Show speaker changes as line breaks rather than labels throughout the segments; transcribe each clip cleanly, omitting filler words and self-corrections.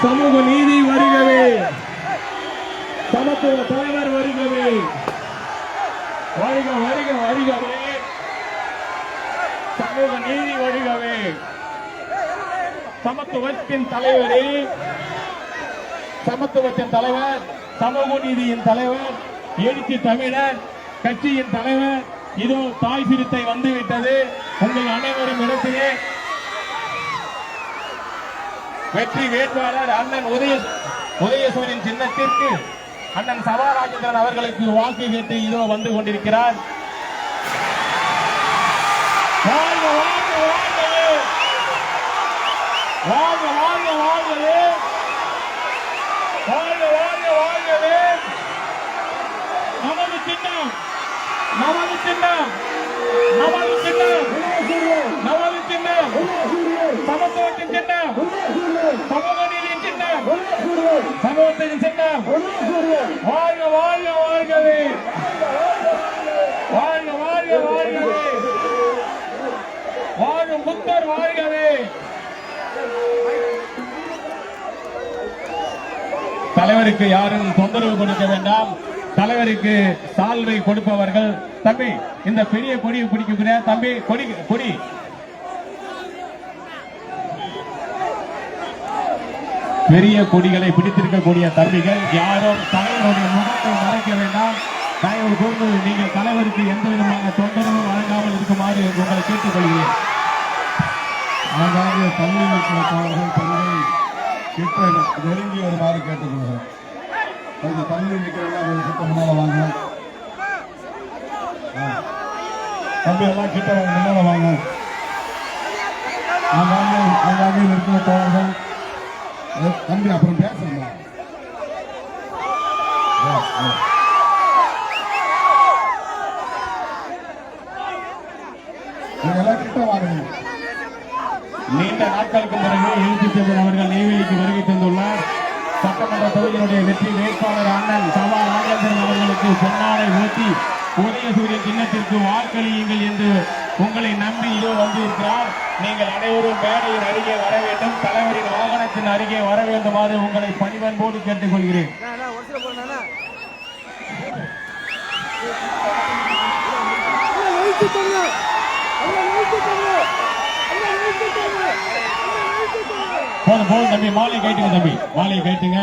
சமூக நீதி வருகவே, சமத்துவ தலைவர் வருகவே, வருக வருக வருகவே, சமூக நீதி வருகவே, சமத்துவத்தின் தலைவரே, சமத்துவத்தின் தலைவர், சமூக நீதியின் தலைவர், எழுச்சி தமிழர் கட்சியின் தலைவர், இதோ தாய் சிறுத்தை வந்துவிட்டது. உங்கள் அனைவரும் இடத்திலே வெற்றி வேட்பாளர் அண்ணன் உதயசூரியன் சின்னத்திற்கு அண்ணன் சபா ராஜேந்திரன் அவர்களுக்கு வாக்கு கேட்டு இதோ வந்து கொண்டிருக்கிறார். வாழ்க வாழ்க வாழ்கவே, வாழ்க வாழ்க வாழ்கவே, வாழ்க வாழ்க வாழ்கவே. நமது சின்னம், நமது சின்னம், நமது சின்னம், நமது சின்னம், சமத்துவத்தின் சின்னம், சமூக நீதியின் சின்னம், சமூகத்தின் சின்னம். வாழ்க வாழ்க வாழ்கவே, வாழ்க வாழ்க வாழ்கவே, வாழ்க புத்தர் வாழ்கவே. தலைவருக்கு யாரும் தொந்தரவு கொடுக்க வேண்டாம். தலைவருக்கு சால்வை கொடுப்பவர்கள் தம்பி இந்த பெரிய கொடியை பிடிக்க தம்பி, கொடி கொடி பெரிய கொடிகளை பிடித்திருக்கக்கூடிய தம்பிகள் யாரும் தலைவருடைய முகத்தை மறைக்க வேண்டாம். தயவு கூர்ந்து நீங்கள் தலைவருக்கு எந்த விதமான தொந்தரவும் வழங்காமல் இருக்குமாறு உங்களை கேட்டுக்கொள்கிறேன்.
பள்ளி மக்களுக்காக கிட்ட நெருங்கி வருமாறு கேட்டுக்கொள்கிறேன். கொஞ்சம் தள்ளி நிற்கிறவங்க கிட்ட முன்னால வாங்க. தம்பி எல்லாம் கிட்ட முன்னால வாங்க. அங்காங்கே இருக்கிற தோழர்கள் தம்பி அப்புறம் பேசுறேன். எல்லாம் கிட்ட வாங்க.
நீண்ட நாட்களுக்கு பிறகு எழுச்சி தமிழ் அவர்கள் நெய்வேலிக்கு வருகை தந்துள்ளார். சட்டமன்ற தொகுதியினுடைய வெற்றி வேட்பாளர் அண்ணன் சபா ராஜேந்திரன் அவர்களுக்கு பொன்னாடை ஊட்டி உதயசூரியன் சின்னத்திற்கு வாக்களியுங்கள் என்று உங்களை நம்பி இதோ வந்திருக்கிறார். நீங்கள் அனைவரும் மேடையின் அருகே வர வேண்டும், தலைவரின் வாகனத்தின் அருகே வர வேண்டுமாறு உங்களை பணிவன்போடு கேட்டுக்கொள்கிறேன். போதும் போதும் தம்பி, மாலை கேட்டுங்க தம்பி, மாலை கேட்டுங்க.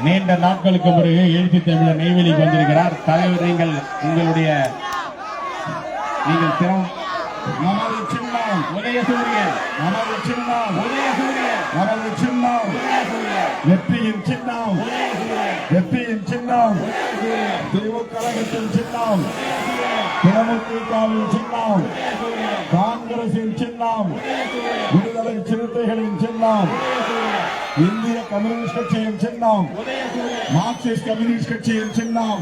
நீண்ட நாட்களுக்கு பிறகு எழுச்சி தமிழர் நெய்வேலிக்கு வந்திருக்கிறார். தலைவர் நீங்கள் உங்களுடைய
நமது சின்னம்
உதயசூரியன்,
நமது சின்னம்
உதயசூரியன்,
நமது சின்னம் வெற்றியின் சின்னம், வெற்றியின் சின்னம், திமுக கழகத்தின் சின்னம், தேமுதிகவின் சின்னம், காங்கிரசின் சின்னம், விடுதலை சிறுத்தைகளின் சின்னம், இந்திய கம்யூனிஸ்ட் கட்சியின் சின்னம், மார்க்சிஸ்ட் கம்யூனிஸ்ட் கட்சியின் சின்னம்,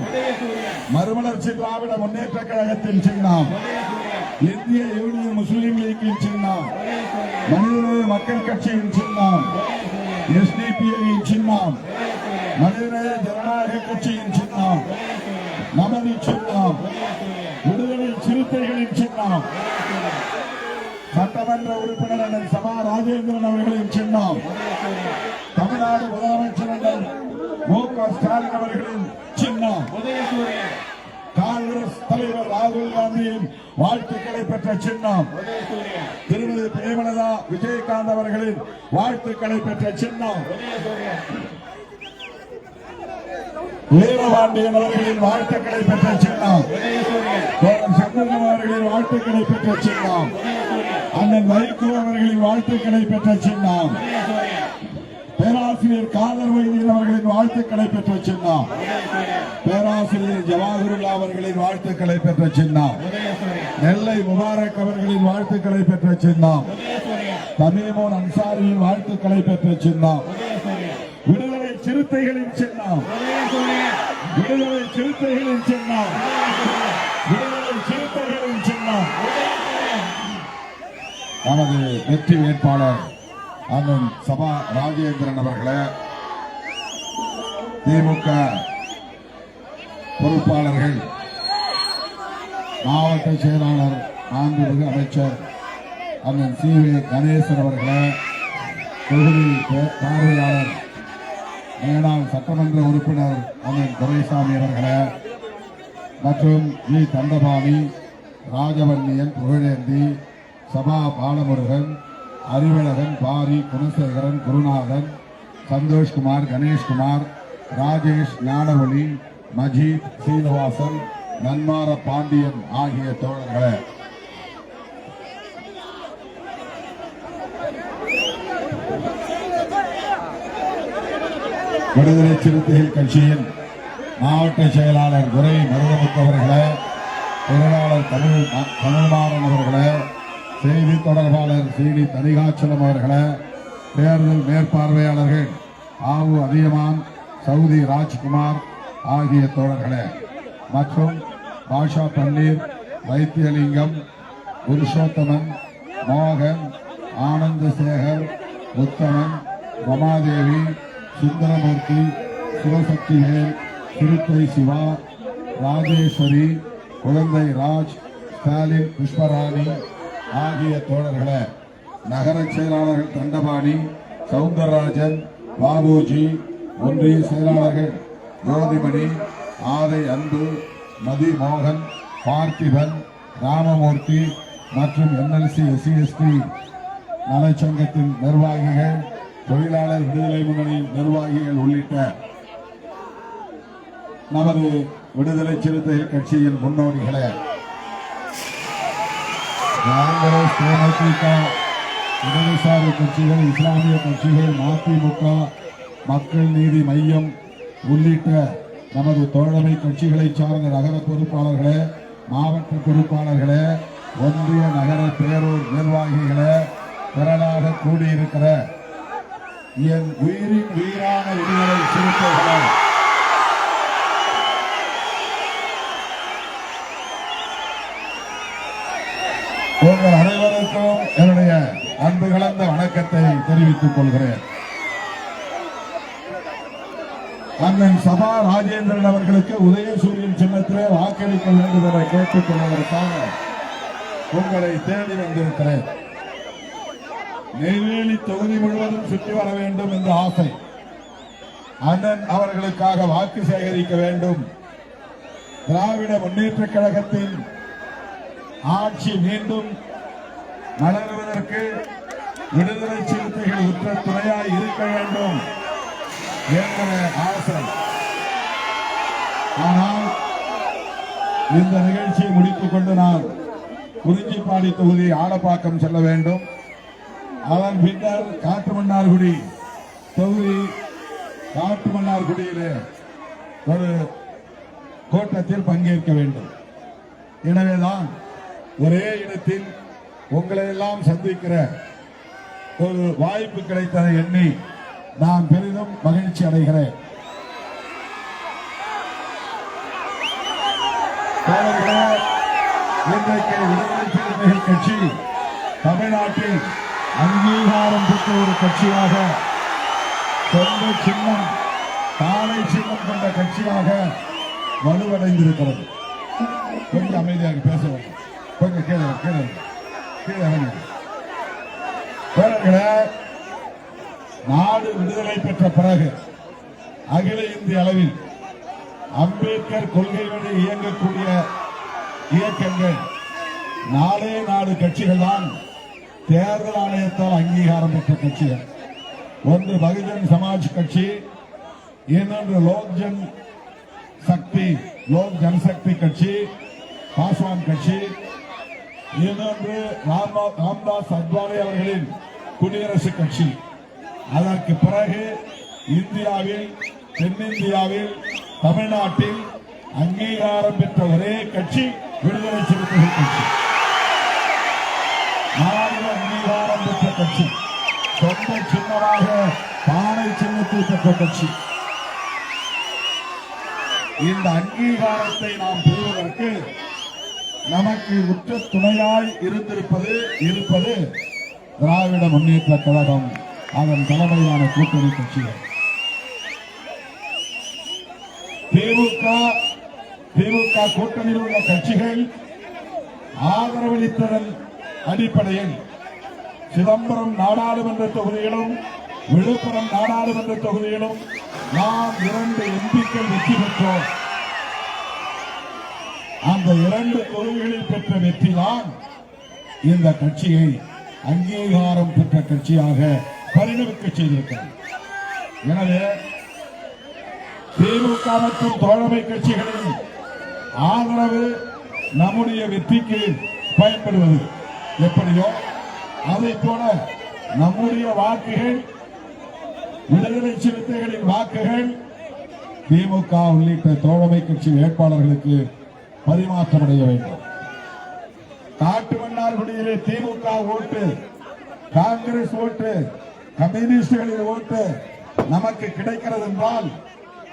மறுமலர்ச்சி திராவிட முன்னேற்ற கழகத்தின் சின்னம், இந்திய யூனியன் முஸ்லீம் லீக்கின் சின்னம், மனிதநேய மக்கள் கட்சியின் சின்னம், எஸ்டிபிஐயின் சின்னம், மனிதநேய ஜனநாயக கட்சியின் சின்னம், நமது சின்னம், விடுதலை சிறுத்தைகளின் சின்னம், சட்டமன்ற உறுப்பினர் அண்ணன் சபா ராஜேந்திரன் அவர்களின் சின்னம், தமிழ்நாடு முதலமைச்சர் அண்ணன் மு.க. ஸ்டாலின் அவர்களின் சின்னம், காங்கிரஸ் தலைவர் ராகுல் காந்தியின் வாழ்த்துக்களை பெற்ற சின்னம், திருமதி பிரேமலதா விஜயகாந்த் அவர்களின் வாழ்த்துக்களை பெற்ற சின்னம், வீரபாண்டியன் அவர்களின் வாழ்த்துக்களை பெற்ற சின்னம். தோழர் சந்திரன் அவர்களின் வாழ்த்துக்களை பெற்ற சின்னம். அண்ணன் வைகோ அவர்களின் வாழ்த்துக்களை பெற்ற சின்னம். பேராசிரியர் காதர் வைத்தியன் அவர்களின் வாழ்த்துக்களை பெற்ற சின்னம். பேராசிரியர் ஜவாஹருல்லா அவர்களின் வாழ்த்துக்களை பெற்ற சின்னம். நெல்லை முபாரக் அவர்களின் வாழ்த்துக்களை பெற்ற சின்னம். தமீமுன் அன்சாரியின் வாழ்த்துக்களை பெற்ற சின்னம். விடுதலை சிறுத்தைகளின் சின்னம். விடுதலை சிறுத்தைகளின் சின்னம். விடுதலை சிறுத்தைகளின் சின்னம். நமது வெற்றி வேட்பாளர் அண்ணன் சபா ராஜேந்திரன் அவர்களே, திமுக பொறுப்பாளர்கள், மாவட்ட செயலாளர், மாண்புமிகு அமைச்சர் அண்ணன் சி.வி. கணேசன் அவர்களே, தொகுதி பார்வையாளர் மேனாள் சட்டமன்ற உறுப்பினர் அண்ணன் துரைசாமி அவர்களே, மற்றும் ஜி. தண்டபாணி, ராஜவன்னியன், புகழேந்தி, சபா பாலமுருகன், அறிவழகன், பாரி, குணசேகரன், குருநாதன், சந்தோஷ்குமார், கணேஷ்குமார், ராஜேஷ், ஞானவழி, மஜீத், சீனிவாசன், நன்மார பாண்டியன் ஆகிய தோழர்களே, விடுதலை சிறுத்தைகள் கட்சியின் மாவட்ட செயலாளர் துரை மருதமுத்து அவர்களே, பொருளாளர் தமிழ்மாறன் அவர்களே, செய்தி தொடர்பாளர் சி.டி. தனிகாச்சலம் அவர்களே, தேர்தல் மேற்பார்வையாளர்கள் ஆவு அதியமான், சவுதி ராஜ்குமார் ஆகிய தோழர்களே, மற்றும் பாஷா பன்னீர், வைத்தியலிங்கம், புருஷோத்தமன், மோகன், ஆனந்தசேகர், உத்தமன், ரமாதேவி, சுந்தரமூர்த்தி, சிவசக்திவேல், திருப்பை சிவா, ராஜேஸ்வரி, குழந்தை ராஜ், ஸ்டாலின், புஷ்பராணி ஆகிய தோழர்களே, நகர செயலாளர்கள் தண்டபாணி, சவுந்தரராஜன், பாபுஜி, ஒன்றிய செயலாளர்கள் ஜோதிமணி, ஆதை அன்பு, மதி மோகன், பார்த்திபன், ராமமூர்த்தி மற்றும் NLC SC/ST நலச்சங்கத்தின் நிர்வாகிகள், தொழிலாளர் விடுதலை முன்னணி நிர்வாகிகள் உள்ளிட்ட நமது விடுதலை சிறுத்தைகள் கட்சியின் முன்னோடிகளே, காங்கிரஸ், தேமுதிக, இடதுசாரி கட்சிகள், இஸ்லாமிய கட்சிகள், மதிமுக, மக்கள் நீதி மையம் உள்ளிட்ட நமது தோழமை கட்சிகளை சார்ந்த நகர பொறுப்பாளர்களே, மாவட்ட பொறுப்பாளர்களே, ஒன்றிய நகர பேரூர் நிர்வாகிகளே, திரளாக கூடியிருக்கிற என் உயிரின் உயிரான விடுதலை சிறுத்தைகளே, உங்கள் அனைவருக்கும் என்னுடைய அன்பு கலந்த வணக்கத்தை தெரிவித்துக் கொள்கிறேன். அண்ணன் சபா ராஜேந்திரன் அவர்களுக்கு உதயசூரியன் சின்னத்திலே வாக்களிக்க வேண்டும் என கேட்டுக் கொள்வதற்காக உங்களை தேடி வந்திருக்கிறேன். நெய்வேலி தொகுதி முழுவதும் சுற்றி வர வேண்டும் என்ற ஆசை. அண்ணன் அவர்களுக்காக வாக்கு சேகரிக்க வேண்டும். திராவிட முன்னேற்ற கழகத்தின் ஆட்சி மீண்டும் மலர்வதற்கு விடுதலை சிறுத்தைகள் உற்ற துணையாய் இருக்க வேண்டும் என்ற ஆசை. ஆனால் இந்த நிகழ்ச்சியை முடித்துக் கொண்டு நான் குறிஞ்சிப்பாடி தொகுதி ஆலப்பாக்கம் செல்ல வேண்டும். அதன் பின்னர் காட்டுமன்னார்குடி தொகுதி, காட்டுமன்னார்குடியிலே ஒரு கூட்டத்தில் பங்கேற்க வேண்டும். எனவேதான் ஒரே இடத்தில் உங்களை எல்லாம் சந்திக்கிற ஒரு வாய்ப்பு கிடைத்ததை எண்ணி நான் பெரிதும் மகிழ்ச்சி அடைகிறேன். இன்றைக்கு விடுதலை சிறுத்தைகள் கட்சி தமிழ்நாட்டில் அங்கீகாரம் பெற்ற ஒரு கட்சியாக, சொந்த சின்னம், தானை சின்னம் கொண்ட கட்சியாக வலுவடைந்திருக்கிறது. கொஞ்சம் அமைதியாக பேச வேண்டும். கொஞ்சம் கீழே நாடு விடுதலை பெற்ற பிறகு அகில இந்திய அளவில் அம்பேத்கர் கொள்கை வழி இயங்கக்கூடிய இயக்கங்கள் 4 கட்சிகள் தான் தேர்தல் ஆணையத்தால் அங்கீகாரம் பெற்ற கட்சிகள். ஒன்று பகுஜன் சமாஜ் கட்சி, இன்னொன்று லோக்ஜன் சக்தி லோக் ஜனசக்தி கட்சி, பாஸ்வான் கட்சி, இன்னொன்று ராம்தாஸ் அத்வாலே அவர்களின் குடியரசு கட்சி. அதற்கு பிறகு இந்தியாவில், தென்னிந்தியாவில், தமிழ்நாட்டில் அங்கீகாரம் பெற்ற ஒரே கட்சி விடுதலை சிறுத்தைகள் கட்சி. மாநில அங்கீகாரம் பெற்ற கட்சி, சொந்த சின்னமாக பானை சின்னத்தை பெற்ற கட்சி. இந்த அங்கீகாரத்தை நாம் பெறுவதற்கு நமக்கு உற்ற துணையாய் இருப்பது திராவிட முன்னேற்ற கழகம், அதன் தலைமையிலான கூட்டணி கட்சிகள். திமுக கூட்டணியில் உள்ள கட்சிகள் ஆதரவளித்ததன் அடிப்படையில் சிதம்பரம் நாடாளுமன்ற தொகுதியிலும் விழுப்புரம் நாடாளுமன்ற தொகுதியிலும் நாம் 2 எம்பிக்கள் வெற்றி பெற்றோம். அந்த 2 தொகுதிகளில் பெற்ற வெற்றிதான் இந்த கட்சியை அங்கீகாரம் பெற்ற கட்சியாக பரிணமிக்க செய்திருக்கிறது. எனவே திமுக மற்றும் தோழமை கட்சிகளின் ஆதரவு நம்முடைய வெற்றிக்கு பயன்படுவது எப்படியோ அதை போல நம்முடைய வாக்குகள், விடுதலை சிறுத்தைகளின் வாக்குகள் திமுக உள்ளிட்ட தோழமை கட்சி வேட்பாளர்களுக்கு பரிமாற்றமடைய வேண்டும். காட்டுமன்னார்குடியிலே திமுக ஓட்டு, காங்கிரஸ் ஓட்டு, கம்யூனிஸ்டுகளின் ஓட்டு நமக்கு கிடைக்கிறது என்றால்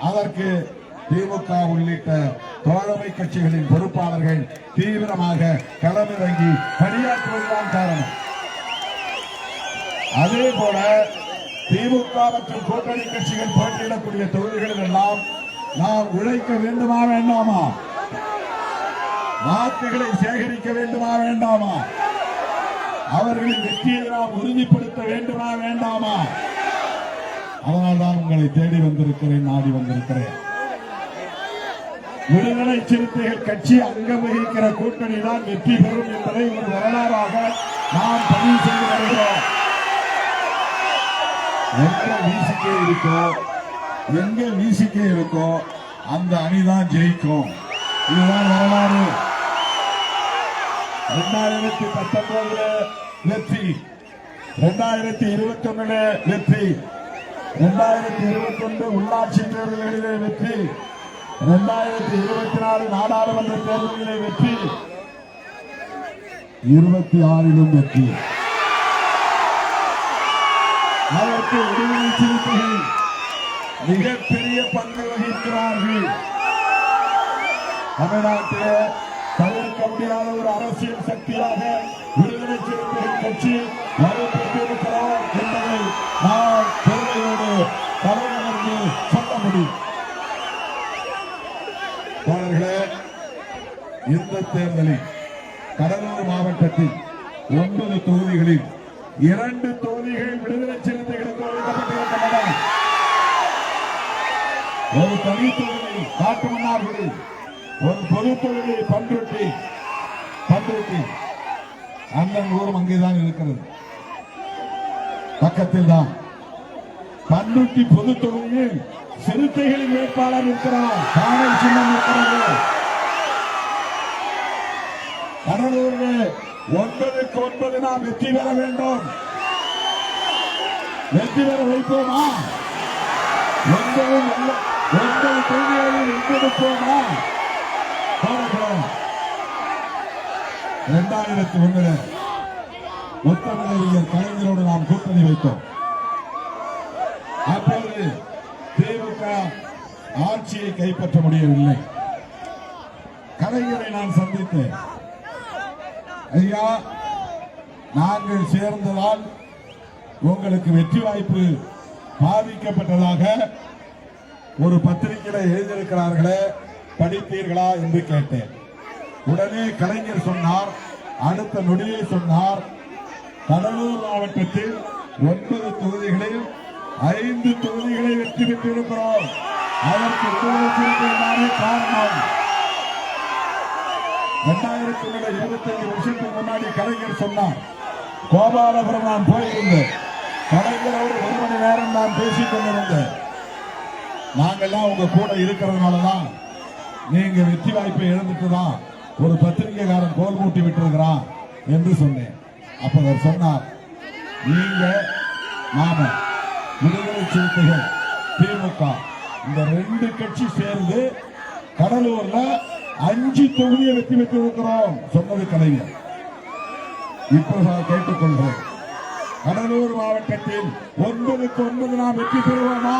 அதற்கு திமுக உள்ளிட்ட தோழமை கட்சிகளின் பொறுப்பாளர்கள் தீவிரமாக களமிறங்கி பணியாற்றுவதுதான் காரணம். அதே போல திமுக மற்றும் கூட்டணி கட்சிகள் போட்டியிடக்கூடிய தொகுதிகளில் எல்லாம் நாம் உழைக்க வேண்டுமா வேண்டாமா? வாக்குகளை சேகரிக்க வேண்டுமா வேண்டாமா? அவர்களின் வெற்றியை நாம் உறுதிப்படுத்த வேண்டுமா வேண்டாமா? அதனால்தான் உங்களை தேடி வந்திருக்கிறேன், நாடி வந்திருக்கிறேன். விடுதலை சிறுத்தைகள் கட்சி அங்கம் வகிக்கிற கூட்டணி தான் வெற்றி பெறும் என்பதை ஒரு வரலாறாக நாம் பதிவு செய்து வருகிறோம். எங்க வீசிக்கே இருக்கோ அந்த அணிதான் ஜெயிக்கும். இதுதான் வரலாறு. 2019 வெற்றி, 2021 வெற்றி, 2021 உள்ளாட்சி தேர்தல்களிலே வெற்றி, 2024 நாடாளுமன்ற தேர்தல்களிலே வெற்றி, 26 வெற்றி. அதற்கு விடுதலை சிறுத்தைகள் மிகப்பெரிய பங்கு வகிக்கிறார்கள். தமிழ்நாட்டிலே தவிர்க்க முடியாத ஒரு அரசியல் சக்தியாக விடுதலை சிறுத்தைகள் கட்சி வலுப்பெற்றிருக்கிறார் என்பதை நான் பெருமையோடு தலைவருக்கு சொல்ல முடியும். இந்த தேர்தலில் கடலூர் மாவட்டத்தில் 9 தொகுதிகளில் 2 தொகுதிகள் விடுதலை சிறுத்தைகளுக்கு ஒதுக்கப்பட்டிருக்கின்றன. ஒரு தனி தொகுதி காட்டுமன்னார்குடி, ஒரு பொது தொகுதி பண்ருட்டி. அந்த ஊரும் அங்கேதான் இருக்கிறது, பக்கத்தில் தான். பண்ருட்டி பொது தொகுதியில் சிறுத்தைகளின் வேட்பாளர் இருக்கிறார், பானை சின்னம் இருக்கிறது. கடலூரில் 9க்கு 9 நாம் வெற்றி பெற வேண்டும். வெற்றி பெற வைப்போமா? 9 தொகுதிகளில் வென்றெடுப்போமா? 2001 முத்தமிழறிஞர் கலைஞரோடு நாம் கூட்டணி வைத்தோம். அப்போது திமுக ஆட்சியை கைப்பற்ற முடியவில்லை. கலைஞரை நான் சந்தித்தேன். ஐயா, நாங்கள் சேர்ந்ததால் உங்களுக்கு வெற்றி வாய்ப்பு பாதிக்கப்பட்டதாக ஒரு பத்திரிகையில எழுதியிருக்கிறார்களே, படித்தீர்களா என்று கேட்டேன். உடனே கலைஞர் சொன்னார், அடுத்த நொடியை சொன்னார், கடலூர் மாவட்டத்தில் 9 தொகுதிகளில் 5 தொகுதிகளை வெற்றி பெற்றிருக்கிறோம். அதற்கு விடுதலை காரணம். 2025 வருஷத்துக்கு முன்னாடி கலைஞர் சொன்னார், கோபாலபுரம் நான் போயிருந்தேன், கலைஞரோடு 1 மணி நேரம் நான் பேசிக் கொண்டிருந்தேன். நாங்கெல்லாம் உங்க கூட இருக்கிறதுனாலதான் நீங்க வெற்றி வாய்ப்பை இழந்துட்டுதான் ஒரு பத்திரிகைக்காரன் கோல் மூட்டி விட்டிருக்கிறான் என்று சொன்னேன். அப்ப அவர் சொன்னார், நீங்க நாம விடுதலை சிறுத்தைகள் திமுக இந்த 2 கட்சி சேர்ந்து கடலூர்ல 5 தொகுதியை வெற்றி பெற்றிருக்கிறோம் சொன்னது கலைஞர். இப்ப நான் கேட்டுக்கொள்கிறேன், கடலூர் மாவட்டத்தில் 9க்கு 9 நாம் வெற்றி பெறுவோமா?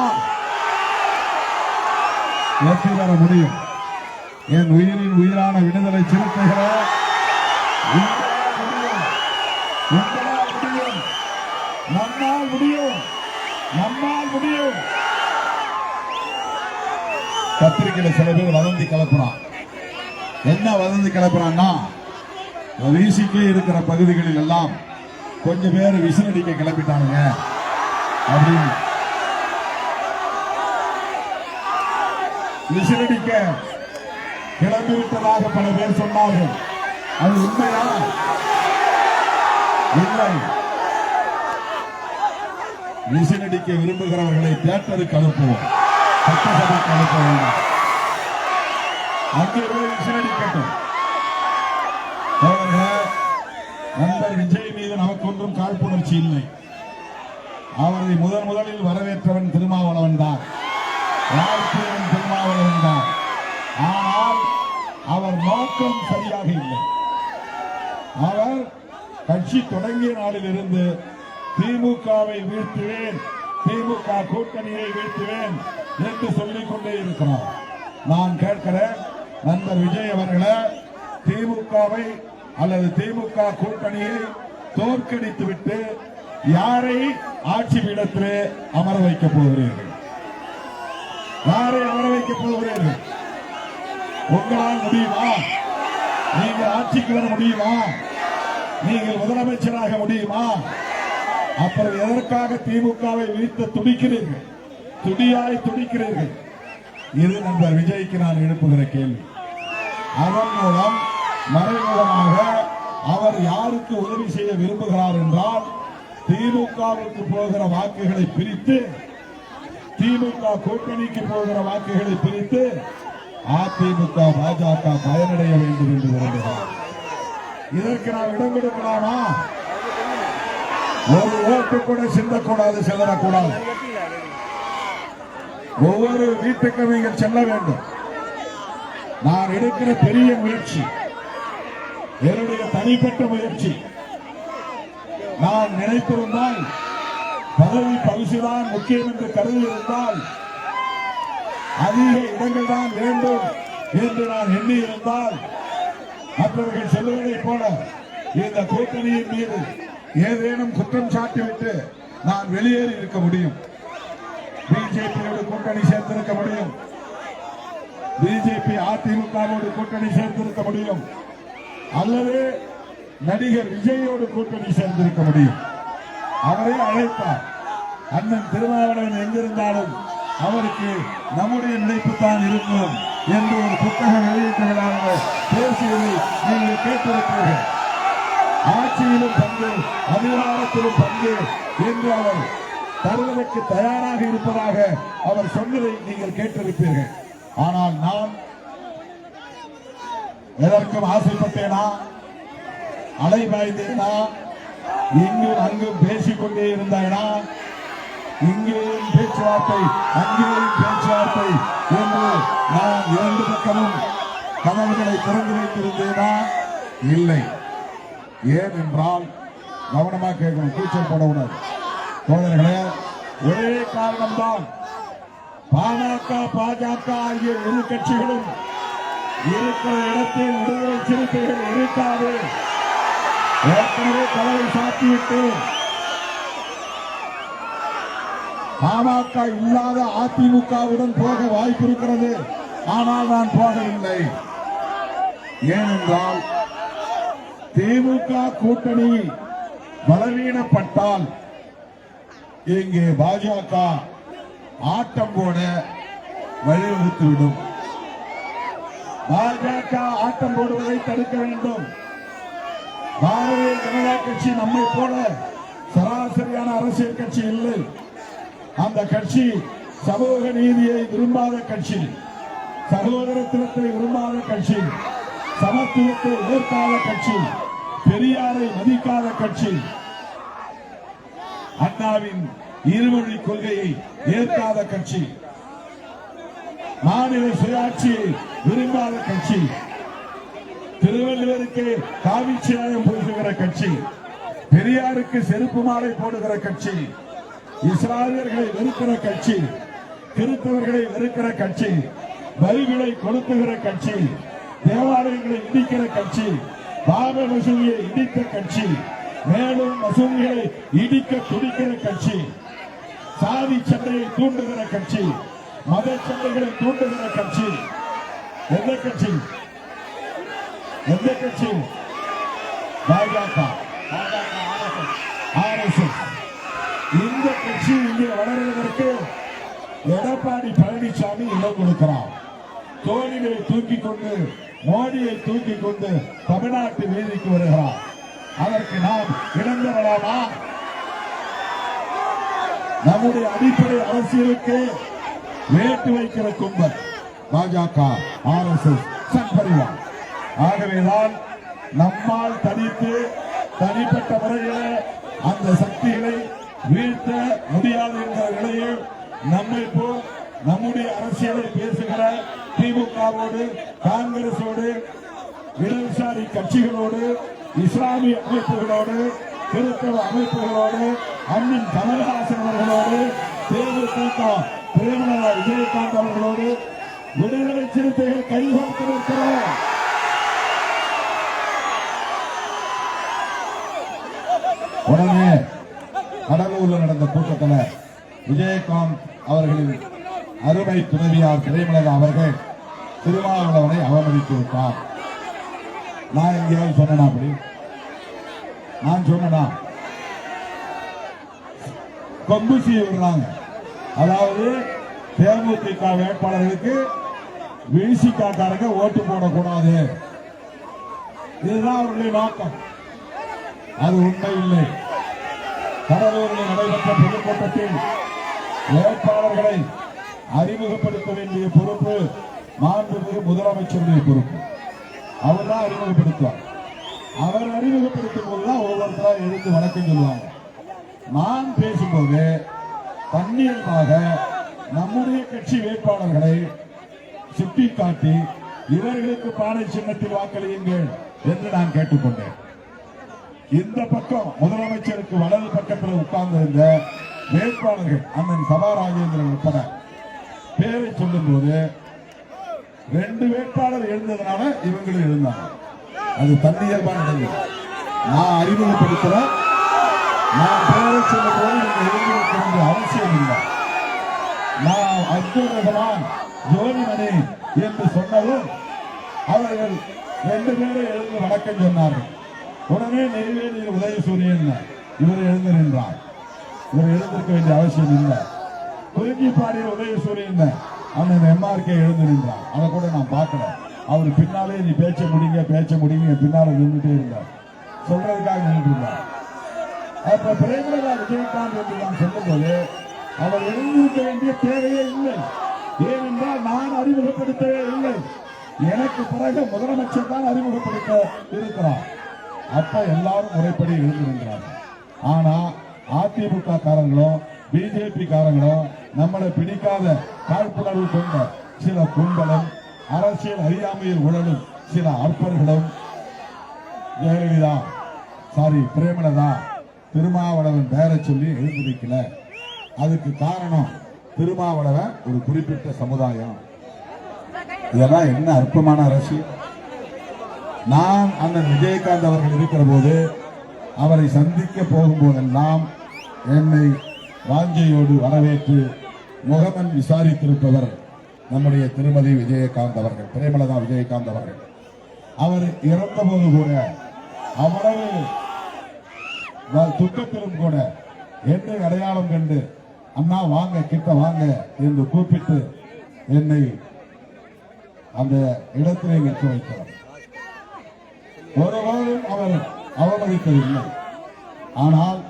வெற்றி பெற முடியும். என் உயிரின் உயிரான விடுதலை சிறுத்தைகளே, உங்களால் முடியும், நம்மால் முடியும், நம்மால் முடியும். பத்திரிகையில சில பேர் வதந்தி கிளப்புறான். என்ன வதந்தி கிளப்புறான்னா, வீசிக்கே இருக்கிற பகுதிகளில் எல்லாம் கொஞ்சம் பேர் விசிலடிக்க கிளப்பிட்டானுங்க அப்படின்னு. விசிலடிக்க கிளம்பிவிட்டதாக பல பேர் சொன்னார்கள். அது உண்மையா? இல்லை. விசிலடிக்க விரும்புகிறவர்களை தியேட்டருக்கு அனுப்புவோம், சட்டசபைக்கு அனுப்ப வேண்டும். அங்கே போய் விசிலடிக்கட்டும். நண்பர் விஜய் மீது நமக்கு ஒன்றும் காழ்ப்புணர்ச்சி இல்லை. அவரை முதலில் வரவேற்றவன் திருமாவளவன் தான், வாழ்க்கையவன் திருமாவளவன் தான். ஆனால் அவர் நோக்கம் சரியாக இல்லை. அவர் கட்சி தொடங்கிய நாளிலிருந்து திமுகவை வீழ்த்துவேன், திமுக கூட்டணியை வீழ்த்துவேன் என்று சொல்லிக் கொண்டே இருக்கிறார். நான் கேட்கிறேன், நண்பர் விஜய் அவர்களே, திமுகவை அல்லது திமுக கூட்டணியை தோற்கடித்து விட்டு யாரை ஆட்சி பீடத்திலே அமர வைக்கப் போகிறீர்கள்? யாரை அமர வைக்கப் போகிறீர்கள்? உங்களால் முடியுமா? நீங்கள் ஆட்சிக்கு வர முடியுமா? நீங்கள் முதலமைச்சராக முடியுமா? அப்புறம் எதற்காக திமுகவை வீழ்த்த துடிக்கிறீர்கள்? துடியாய் துடிக்கிறீர்கள். இது நண்பர் விஜய்க்கு நான் எழுப்புகிற கேள்வி. அதன் மூலம் மறைமுகமாக அவர் யாருக்கு உதவி செய்ய விரும்புகிறார் என்றால், திமுகவுக்கு போகிற வாக்குகளை பிரித்து, திமுக கூட்டணிக்கு போகிற வாக்குகளை பிரித்து அதிமுக பாஜக பயனடைய வேண்டும் என்று விரும்புகிறார். இதற்கு நாம் இடம் கொடுக்கலாமா? ஒரு ஓட்டு கூட சிந்தக்கூடாது, சிதறக்கூடாது. ஒவ்வொரு வீட்டுக்கும் நீங்கள் செல்ல வேண்டும். நான் எடுக்கிற பெரிய முயற்சி, என்னுடைய தனிப்பட்ட முயற்சி. நான் நினைத்திருந்தால், பதவி பரிசுதான் முக்கியம் என்று கருதியிருந்தால், அதிக இடங்கள் தான் வேண்டும் என்று நான் எண்ணி இருந்தால், மற்றவர்கள் சொல்லுவதைப் போல இந்த கூட்டணியின் மீது ஏதேனும் குற்றம் சாட்டிவிட்டு நான் வெளியேறி இருக்க முடியும். பிஜேபியோடு கூட்டணி சேர்த்திருக்க முடியும், பிஜேபி அதிமுகவோடு கூட்டணி சேர்த்திருக்க முடியும், அல்லது நடிகர் விஜயோடு கூட்டணி சேர்ந்திருக்க முடியும். அவரை அழைத்தார். அண்ணன் திருமாவளவன் எங்கிருந்தாலும் அவருக்கு நம்முடைய நினைப்புத்தான் இருக்கும் என்று ஒரு புத்தகம் வெளியிட்ட விழாவில் பேசியதை நீங்கள் கேட்டிருப்பீர்கள். ஆட்சியிலும் பங்கு, அதிகாரத்திலும் பங்கு என்று அவர் தருவதற்கு தயாராக இருப்பதாக அவர் சொன்னதை நீங்கள் கேட்டிருப்பீர்கள். ஆனால் நான் எதற்கும் ஆசைப்பட்டேனா? அலைபாய்ந்தேனா? இங்கும் அங்கும் பேசிக்கொண்டே இருந்தானா? இங்கேயும் பேச்சுவார்த்தை, அங்கேயும் பேச்சுவார்த்தை என்று நான் 2 பக்கமும் கதவுகளை திறந்து வைத்திருந்தேனா? இல்லை. ஏனென்றால், கவனமாக கேட்கணும், கூச்சல் போடக்கூடாது தோழர்களே. ஒரே காரணம்தான், பாமக பாஜக ஆகிய இரு கட்சிகளும் இருக்கிற இடத்தில் விடுதலை சிறுத்தைகள் இருக்காது. ஏற்கனவே கதவை சாத்திவிட்டு பாமக இல்லாத அதிமுகவுடன் போக வாய்ப்பு இருக்கிறது. ஆனால் நான் போகவில்லை. ஏனென்றால், திமுக கூட்டணி பலவீனப்பட்டால் இங்கே பாஜக ஆட்டம் போட வழிவகுத்துவிடும். பாஜக ஆட்டம் போடுவதை தடுக்க வேண்டும். பாரதிய ஜனதா கட்சி நம்மை போல சராசரியான அரசியல் கட்சி இல்லை. அந்த கட்சி சமூக நீதியை விரும்பாத கட்சி. சகோதரத்துவத்தை விரும்பாத கட்சி, சமத்துவத்தை ஏற்காத கட்சி, பெரியாரை மதிக்காத கட்சி, அண்ணாவின் இருமொழி கொள்கையை ஏற்காத கட்சி, மாநில சுயாட்சியை விரும்பாத கட்சி, திருவள்ளுவருக்கு காவிச்சியாயம் போடுகிற கட்சி, பெரியாருக்கு செருப்பு மாலை போடுகிற கட்சி, இஸ்லாமியர்களை வெறுக்கிற கட்சி, கிறிஸ்தவர்களை வெறுக்கிற கட்சி, பைபிளை கொளுத்துகிற கட்சி, தேவாலயங்களை இடிக்கிற கட்சி, பாப மசூதியை இடித்த கட்சி, மேலும் மசூதிகளை இடிக்க துடிக்கிற கட்சி, சாதி சண்டையை தூண்டுகிற கட்சி, மத சண்டைகளை தூண்டுகிற கட்சி. எந்த கட்சி? எந்த கட்சி? பாஜக, RSS. இந்த கட்சி இங்கே வளர்வதற்கு எடப்பாடி பழனிசாமி இடம் கொடுக்கிறார். தோழியை தூக்கி கொண்டு, மோடியை தூக்கி கொண்டு தமிழ்நாட்டு வீதிக்கு வருகிறார். அதற்கு நாம் இடம் தரலாமா? நம்முடைய அடிப்படை அரசியலுக்கு வேட்டு வைக்கிற கும்பல் பாஜக, RSS, சங்பரிவார். ஆகவேதான் நம்மால் தனித்து தனிப்பட்ட முறையில் அந்த சக்திகளை வீழ்த்த முடியாது என்ற நிலையில் நம்மை போல் நம்முடைய அரசியலை பேசுகிற திமுகவோடு, காங்கிரஸோடு, இடதுசாரி கட்சிகளோடு, இஸ்லாமிய அமைப்புகளோடு, கிறிஸ்தவ அமைப்புகளோடு, அண்ணன் கமல்ஹாசன் அவர்களோடு, தேமுதிக பிரேமலதா விஜயகாந்த் அவர்களோடு விடுதலை சிறுத்தைகள் கைகோர்த்திருக்கிறோம். உடனே கடலூர்ல நடந்த கூட்டத்தில் விஜயகாந்த் அவர்களின் அருமை துணைவியார் பிரேமலதா அவர்கள் திருமாவளவனை அவமதித்து விட்டார். நான் எங்கேயாவது சொன்னா? அப்படி நான் சொன்னா? கொம்பு செய்ய விடுறாங்க. அதாவது தேமுதிக வேட்பாளர்களுக்கு விசிகாரங்க ஓட்டு போடக்கூடாது, இதுதான் அவருடைய நோக்கம். அது உண்மை இல்லை. கடலூரில் நடைபெற்ற பொதுக்கூட்டத்தில் வேட்பாளர்களை அறிமுகப்படுத்த வேண்டிய பொறுப்பு மாண்புமிகு முதலமைச்சருடைய பொறுப்பு. அவர் தான் அறிமுகப்படுத்துவார். அவர் அறிமுகப்படுத்தும் போதுதான் ஒவ்வொருத்தரா எழுந்து வணக்கம் சொல்லுவாங்க. நான் பேசும்போது தண்ணீராக நம்முடைய கட்சி வேட்பாளர்களை சுட்டிக்காட்டி இவர்களுக்கு பானை சின்னத்தில் வாக்களியுங்கள் என்று நான் கேட்டுக்கொண்டேன். இந்த பக்கம் முதலமைச்சருக்கு வலது பக்கத்தில் உட்கார்ந்திருந்த வேட்பாளர்கள் அண்ணன் சபா ராஜேந்திரன் உட்பட பேரை சொல்லும் போது 2 வேட்பாளர் எழுந்ததுனால இவங்களும் எழுந்தாங்க. அது தன்னியல்பா நடந்தது. நான் அறிமுகப்படுத்துற, நான் பேரை சொல்லும் போது இவங்க எழுந்திருக்க வேண்டிய அவசியம் இல்லை. நான் அப்துல் ரஹ்மான் ஜோதிமணி என்று சொன்னதும் அவர்கள் 2 பேரை எழுந்து வணக்கம் சொன்னார்கள். உடனே நெய்வேலியில் உதயசூரியன் இவர் எழுந்து நின்றார். இவர் எழுந்திருக்க வேண்டிய அவசியம் இல்லை. குறிஞ்சிப்பாடியில் உதயசூரியன் அண்ணன் MRK எழுந்து நின்றார். அதை கூட நான் பார்க்கல. அவர் பின்னாலே நீ பேச்ச முடிங்க பின்னால நின்றுட்டே இருந்தார். சொல்றதுக்காக நின்று இருந்தார். அப்ப பிரேமலதா விஜயகாந்த் என்று நான் சொல்லும்போது அவர் எழுந்திருக்க வேண்டிய தேவையே இல்லை. ஏனென்றால் நான் அறிமுகப்படுத்தவே இல்லை. எனக்கு பிறகு முதலமைச்சர் தான் அறிமுகப்படுத்த இருக்கிறார். அப்ப எல்லாரும் முறைப்படி எழுந்து நின்றார்கள். ஆனா அதிமுக காரங்களும் பிஜேபி காரங்களும் நம்மளை பிடிக்காத காழ்ப்புணர்வு கொண்ட சில கும்பலும் அரசியல் அறியாமையில் உழலும் சில அற்பர்களும் ஜெயலலிதா பிரேமலதா திருமாவளவன் பேரை சொல்லி எழுந்திருக்கல. அதுக்கு காரணம் திருமாவளவன் ஒரு குறிப்பிட்ட சமுதாயம். இதெல்லாம் என்ன அற்பமான அரசியல். நான் அண்ணன் விஜயகாந்த் அவர்கள் இருக்கிற போது அவரை சந்திக்க போகும்போதெல்லாம் என்னை வாஞ்சையோடு வரவேற்று முகமன் விசாரித்திருப்பவர் நம்முடைய திருமதி விஜயகாந்த் அவர்கள், பிரேமலதா விஜயகாந்த் அவர்கள். அவர் இறந்த போது கூட அவ்வளவு துக்கத்திலும் கூட என்னை அடையாளம் கண்டு அண்ணா வாங்க, கிட்ட வாங்க என்று கூப்பிட்டு என்னை அந்த இடத்திலே நிற்க வைத்தார். ஒருவரும் அவர் அவமதிக்கவில்லை. ஆனால்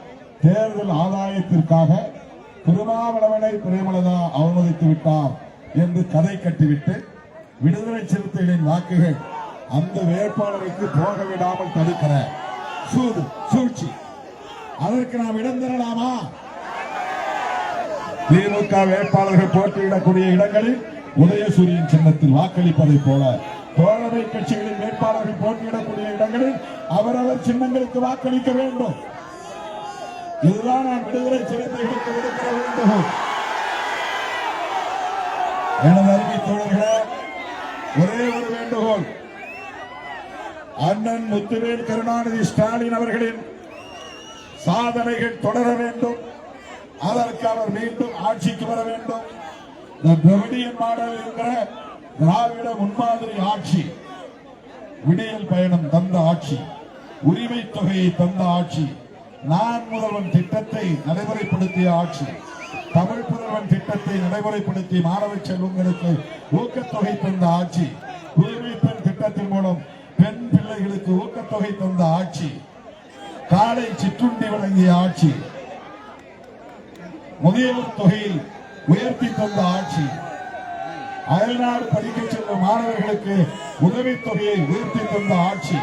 தேர்தல் ஆதாயத்திற்காக திருமாவளவனை பிரேமலதா அவமதித்து விட்டார் என்று கதை கட்டிவிட்டு விடுதலை சிறுத்தைகளின் வாக்குகள் அந்த வேட்பாளருக்கு போக விடாமல் தடுக்கிற சூழ்ச்சி. அதற்கு நாம் இடம் தரலாமா? திமுக வேட்பாளர்கள் போட்டியிடக்கூடிய இடங்களில் உதயசூரியன் சின்னத்தில் வாக்களிப்பதை போல தோழமை கட்சிகளின் வேட்பாளர்கள் போட்டியிடக்கூடிய இடங்களில் அவரவர் சின்னங்களுக்கு வாக்களிக்க வேண்டும். இதுதான் நான் விடுதலை சிறுத்தைகளுக்கு விடுக்கிற வேண்டுகோள். எனது அருமை தோழர்களே, ஒரே ஒரு வேண்டுகோள். அண்ணன் முத்துவேல் கருணாநிதி ஸ்டாலின் அவர்களின் சாதனைகள் தொடர வேண்டும். அதற்கு அவர் மீண்டும் ஆட்சிக்கு வர வேண்டும். திராவிடியன் மாடல் என்கிற திராவிட முன்மாதிரி ஆட்சி, விடியல் பயணம் தந்த ஆட்சி, உரிமை தொகையை தந்த ஆட்சி, நான் முதல்வன் திட்டத்தை நடைமுறைப்படுத்திய ஆட்சி, தமிழ் புதல்வன் திட்டத்தை நடைமுறைப்படுத்தி மாணவ செல்வங்களுக்கு ஊக்கத்தொகை தந்த ஆட்சி, புதுமை பெண் திட்டத்தின் மூலம் பெண் பிள்ளைகளுக்கு ஊக்கத்தொகை தந்த ஆட்சி, காலை சிற்றுண்டி வழங்கிய ஆட்சி, முதியோர் தொகையை உயர்த்தி தந்த ஆட்சி, அயல்நாடு படிக்க செல்லும் மாணவர்களுக்கு உதவித் தொகையை உயர்த்தி தந்த ஆட்சி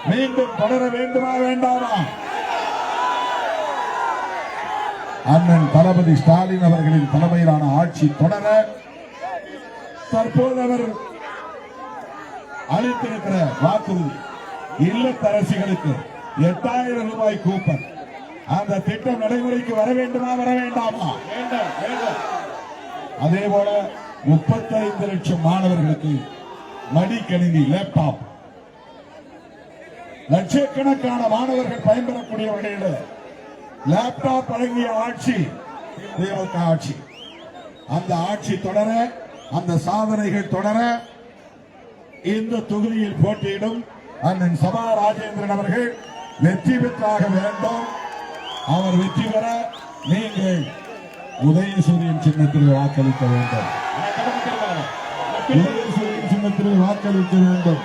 மீண்டும் தொடர வேண்டுமா வேண்டாமா? அண்ணன் தளபதி ஸ்டாலின் அவர்களின் தலைமையிலான ஆட்சி தொடர தற்போது அவர் அளித்திருக்கிற வாக்குறுதி இல்லத்தரசிகளுக்கு 8000 ரூபாய் கூப்பன், அந்த திட்டம் நடைமுறைக்கு வர வேண்டுமா வர வேண்டாமா? அதே போல 35 லட்சம் மாணவர்களுக்கு மடிக்கணினி லேப்டாப், லட்சக்கணக்கான மாணவர்கள் பயன்பெறக்கூடிய வகையில் லேப்டாப் வழங்கிய ஆட்சி திமுக ஆட்சி. அந்த ஆட்சி தொடர, அந்த சாதனைகள் தொடர இந்த தொகுதியில் போட்டியிடும் அண்ணன் சபா ராஜேந்திரன் அவர்கள் வெற்றி பெற்றாக வேண்டும். அவர் வெற்றி பெற நீங்கள் உதயசூரியன் சின்னத்தில் வாக்களிக்க வேண்டும். உதயசூரியன் சின்னத்தில் வாக்களிக்க வேண்டும்.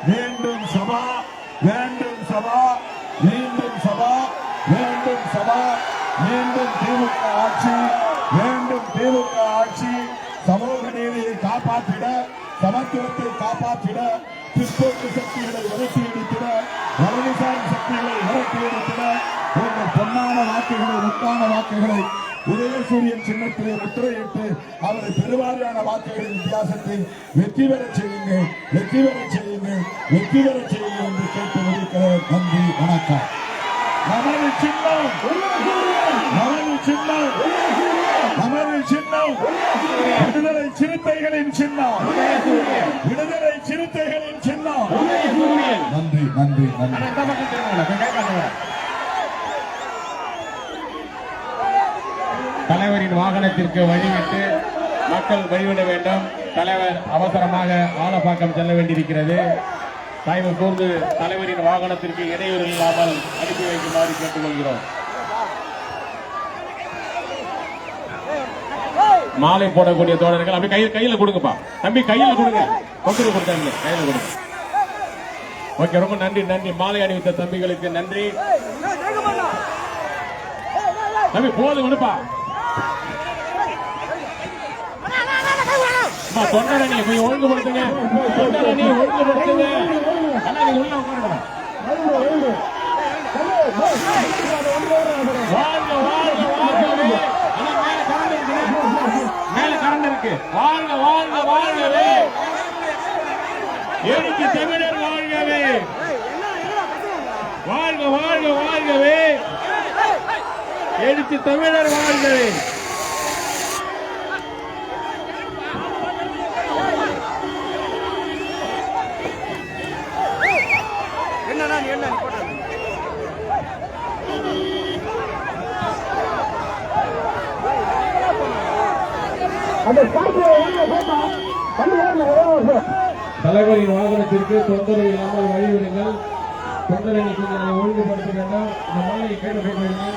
வேண்டும் சபா, வேண்டும் சபா, மீண்டும் சபா, வேண்டும் சபா, மீண்டும் திமுக ஆட்சி, வேண்டும் திமுக ஆட்சி. சமூக நீதியை காப்பாற்றிட, சமத்துவத்தை காப்பாற்றிட, பிற்போக்கு சக்திகளை விரட்டி அடித்திட, வலதுசாரி சக்திகளை விரட்டி அடித்திட, உங்கள் பொன்னான வாக்குகளை, முத்தான வாக்குகளை உதயசூரியன் சின்னத்திலே முத்திரையிட்டு அவரை பெருவாரியான வாக்குகளின் வித்தியாசத்தில் வெற்றி பெறச் செய்யுங்கள், வெற்றி பெறச் செய்யுங்கள், வெற்றி பெறச் செய்யுங்கள் என்று கேட்டு முடிக்கிறேன். நன்றி, வணக்கம். நமது சின்னம், நமது சின்னம், நமது சின்னம் விடுதலை சிறுத்தைகளின் சின்னம், விடுதலை சிறுத்தைகளின் சின்னம். நன்றி, நன்றி, நன்றி.
தலைவரின் வாகனத்திற்கு வழிவிட்டு மக்கள் வழிவிட வேண்டும். தலைவர் அவசரமாக ஆலப்பாக்கம் செல்ல வேண்டியிருக்கிறது. தயவு கூர்ந்து தலைவரின் வாகனத்திற்கு இடையூறு இல்லாமல் அனுப்பி வைக்குமாறு கேட்டுக்கொள்கிறோம். மாலை போடக்கூடிய தோழர்கள் அப்படி கையில கொடுங்கப்பா தம்பி, கையில கொடுங்க, கொண்டு கொடுத்தாங்க, கையில கொடுங்க. ஓகே, ரொம்ப நன்றி, நன்றி. மாலை அணிவித்த தம்பிகளுக்கு நன்றி. தம்பி போதும் விடுப்பா. தொண்டரணி போய் ஒழுங்குபடுத்துங்க, தொண்டரணி ஒழுங்குபடுத்துங்க. உள்ள உட்காருங்க. வாழ்க வாழ்க வாழ்கவே. மேல கரண்ட் இருக்கு. வாழ்க வாழ்க வாழ்கவே. எழுச்சி தமிழர் வாழ்கவே. வாழ்க வாழ்க வாழ்கவே. எழுச்சி தமிழர் வாழ்கவே. தலைவரின் வாகனத்திற்கு தொந்தரவு இல்லாமல் வழிவிடுங்கள். தொண்டரணி கொஞ்சம் ஒழுங்குபடுத்த வேண்டாம். இந்த மாலையை கேட்டுக்கொள்கிறீர்கள்.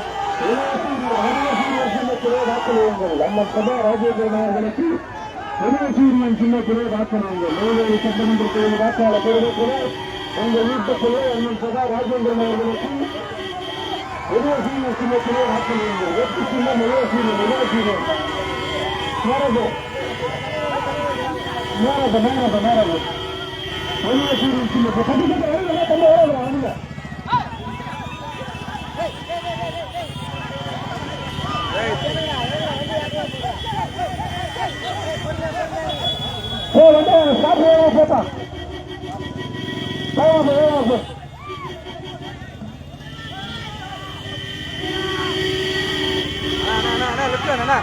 நம்ம சபா ராஜேந்திரன் அவர்களுக்கு உதயசூரியன் சின்னத்திலே வாக்களியுங்கள். நெய்வேலி சட்டமன்றத்தில் வாக்காளர் பெறுவதற்கு உங்கள் வீட்டுக்குள்ளே அண்ணன் சபா ராஜேந்திரன் அவர்களுக்கு உதயசூரியன் சின்னத்திலே வாக்களியுங்கள். வெற்றி சின்னம் உதயசூரியன், உதயசூரியன்.
போட்டா அண்ணா